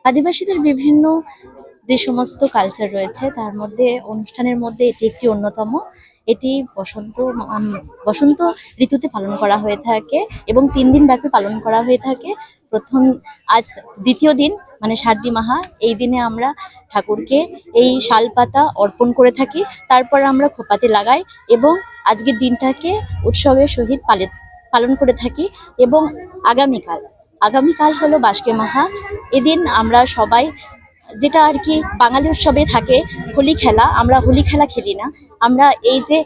আদিবাসীদের বিভিন্ন যে সমস্ত কালচার রয়েছে তার মধ্যে অনুষ্ঠানের মধ্যে এটি একটি অন্যতম। এটি বসন্ত ঋতুতে পালন করা হয়ে থাকে এবং 3 দিন ব্যাপী পালন করা হয়ে থাকে। প্রথম আজ দ্বিতীয় দিন মানে শারদী মাহা, এই দিনে আমরা ঠাকুরকে এই শালপাতা অর্পণ করে থাকি। তারপর আমরা খোপাতে লাগাই এবং আজকের দিনটাকে উৎসবের সহিত পালন করে থাকি। এবং আগামীকাল আগামীকাল হলো বাসকে মাহা। এদিন আমরা সবাই, যেটা আর কি বাঙালি উৎসবে থাকে, হোলি খেলা, আমরা হোলি খেলা খেলি না। আমরা এই যে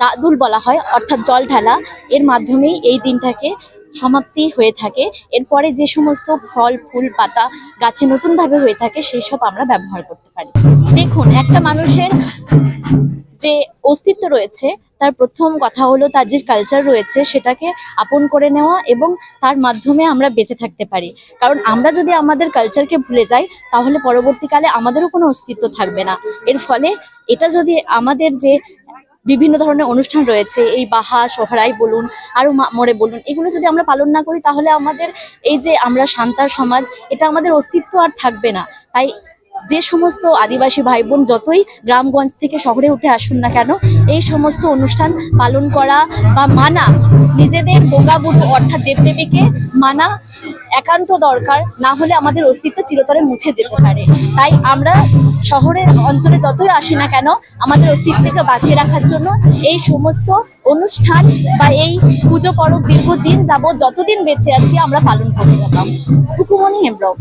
দাদুল বলা হয় অর্থাৎ জল ঢালা, এর মাধ্যমেই এই দিনটাকে সমাপ্তি হয়ে থাকে। এরপরে যে সমস্ত ফল ফুল পাতা গাছে নতুনভাবে হয়ে থাকে সেই সব আমরা ব্যবহার করতে পারি। দেখুন, একটা মানুষের যে অস্তিত্ব রয়েছে তার প্রথম কথা হলো তার যে কালচার রয়েছে সেটাকে আপন করে নেওয়া এবং তার মাধ্যমে আমরা বেঁচে থাকতে পারি। কারণ আমরা যদি আমাদের কালচারকে ভুলে যাই তাহলে পরবর্তীকালে আমাদেরও কোনো অস্তিত্ব থাকবে না। এর ফলে এটা যদি আমাদের যে বিভিন্ন ধরনের অনুষ্ঠান রয়েছে, এই বাহা সোহরাই বলুন আরো মোড়ে বলুন, এগুলো যদি আমরা পালন না করি তাহলে আমাদের এই যে আমরা সান্তার সমাজ, এটা আমাদের অস্তিত্ব আর থাকবে না। তাই যে সমস্ত আদিবাসী ভাই বোন যতই গ্রামগঞ্জ থেকে শহরে উঠে আসুন না কেন, এই সমস্ত অনুষ্ঠান পালন করা বা মানা, নিজেদের বোগাবুড়ো অর্থাৎ দেবদেবীকে মানা একান্ত দরকার। না হলে আমাদের অস্তিত্ব চিরতরে মুছে যেতে পারে। তাই আমরা শহরের অঞ্চলে যতই আসি না কেন, আমাদের অস্তিত্বকে বাঁচিয়ে রাখার জন্য এই সমস্ত অনুষ্ঠান বা এই পুজো পরব দীর্ঘদিন যাবৎ যতদিন বেঁচে আছি আমরা পালন করে যেতাম। হুকুমনি হেমব্রম।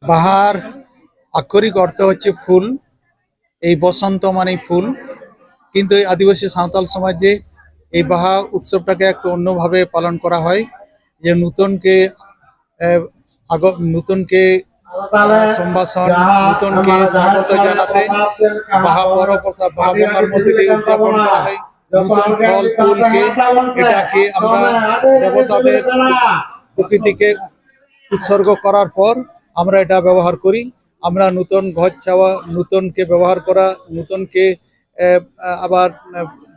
বাহার আক্ষরিক অর্থ হচ্ছে ফুল। এই বসন্ত মানে ফুল, কিন্তু এই আদিবাসী সাঁওতাল সমাজে এই বাহা উৎসবটাকে একটু অন্যভাবে পালন করা হয়। যে নতুনকে সম্ভাষণ, নতুনকে স্বাগত জানাতে বাহা পরব অর্থাৎ বাহা বোমার মধ্যে দিয়ে উদযাপন করা হয়। নতুন ফল ফুলকে, এটাকে আমরা দেবতাদের প্রকৃতিকে উৎসর্গ করার পর আমরা এটা ব্যবহার করি। আমরা নতুন ঘর ছাওয়া, নতুনকে ব্যবহার করা, নতুনকে আবার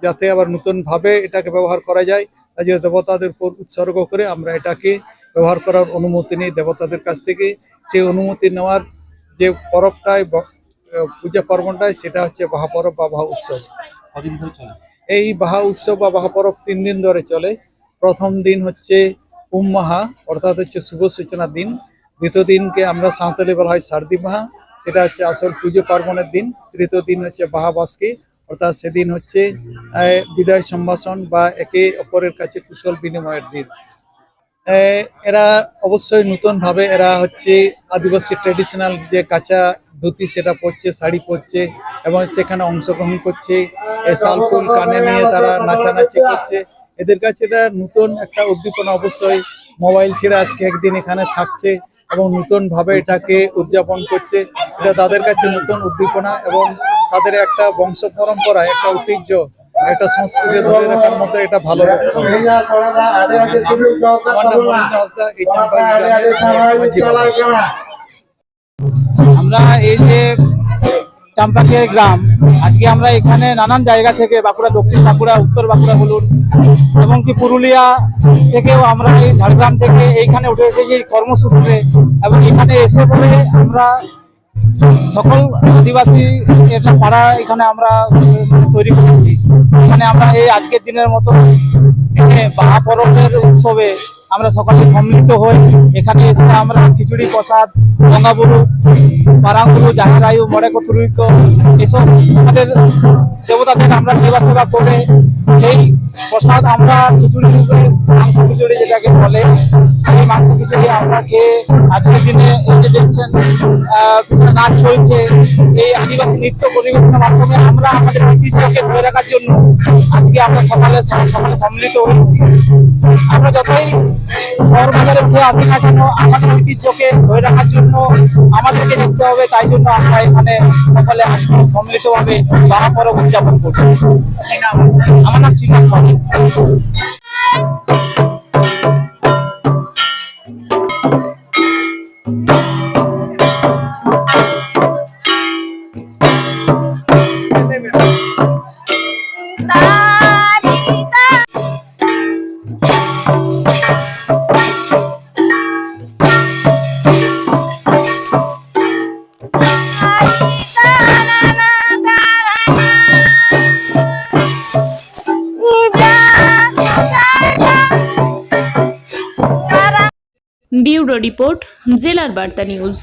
যাতে আবার নতুনভাবে এটাকে ব্যবহার করা যায়, তাই জন্য দেবতাদের উপর উৎসর্গ করে আমরা এটাকে ব্যবহার করার অনুমতি নিই দেবতাদের কাছ থেকে। সেই অনুমতি নেওয়ার যে পরবটায় পূজা পার্বণটায়, সেটা হচ্ছে বাহা পরব বা বাহা উৎসব। এই বাহা উৎসব বা বাহা পরব 3 দিন ধরে চলে। প্রথম দিন হচ্ছে মাহা, অর্থাৎ হচ্ছে শুভ সূচনার দিন। দ্বিতীয় দিনকে আমরা সাঁওতালি বলা হয় শারদী মাহা, সেটা হচ্ছে আসল পুজো পার্বণের দিন। তৃতীয় দিন হচ্ছে বাহা বাসকে, অর্থাৎ সেদিন হচ্ছে বিদায় সম্ভাষণ বা একে অপরের কাছে কুশল বিনিময়ের দিন। এরা অবশ্যই নতুনভাবে এরা হচ্ছে আদিবাসী ট্রেডিশনাল যে কাঁচা ধুতি সেটা পরছে, শাড়ি পরছে এবং সেখানে অংশগ্রহণ করছে। শালফুল কানে নিয়ে তারা নাচানাচি করছে। এদের কাছে এটা নতুন একটা উদ্দীপনা। অবশ্যই মোবাইল ছেড়ে আজকে একদিন এখানে থাকছে এবং নতুনভাবে এটাকে উদযাপন করছে। এটা তাদের কাছে নতুন উদ্দীপনা এবং তাদের একটা বংশ পরম্পরা, একটা ঐতিহ্য, একটা সংস্কৃতি ধরে রাখার মধ্যে এটা ভালো লক্ষণ। আমার নাম মনিন্দ্র হাসদা, এই চাম্পাই গ্রামের মাঝি বাবা। আমরা এই যে চাম্পাকের গ্রাম, আজকে আমরা এখানে নানান জায়গা থেকে, বাঁকুড়া, দক্ষিণ বাঁকুড়া, উত্তর বাঁকুড়া বলুন, এমনকি পুরুলিয়া থেকেও আমরা, এই ঝাড়গ্রাম থেকে এইখানে উঠে এসেছি কর্মসূত্রে। এবং এখানে এসে পরে আমরা সকল আদিবাসী একটা পাড়া এখানে আমরা তৈরি করেছি। এখানে আমরা এই আজকের দিনের মতো দিনে বাহা পরবের উৎসবে আমরা সকালে সম্মিলিত হই। এখানে এসে আমরা খিচুড়ি প্রসাদ, বঙ্গাবুরু, পারাঙ্গুরু, জাহেরায়ু, মরে কতুরিক, এসব আমাদের দেবতাদের আমরা সেবা করে সেই প্রসাদ আমরা খিচুড়ি রূপে, মাংস খিচুড়ি যেটাকে বলে, এই মাংস খিচুড়ি আমরা খেয়ে আজকের দিনে এই যে দেখছেন নাচ চলছে, এই আদিবাসী নৃত্য পরিবেশনের মাধ্যমে আমরা আমাদের ঐতিহ্যকে ধরে রাখার জন্য আজকে আমরা সকালে সম্মিলিত হয়েছি। আমরা যতই শহর বাজারে উঠে আসি না কেন, আমাদের ঐতিহ্যকে ধরে রাখার জন্য আমাদেরকে দেখতে হবে। তাই জন্য আমরা এখানে সকালে আজকে সম্মিলিতভাবে বাহা পরব উদযাপন করছি। আমার নাম শ্রীনাথ স্বামী। ব্যুরো রিপোর্ট জেলার বার্তা নিউজ।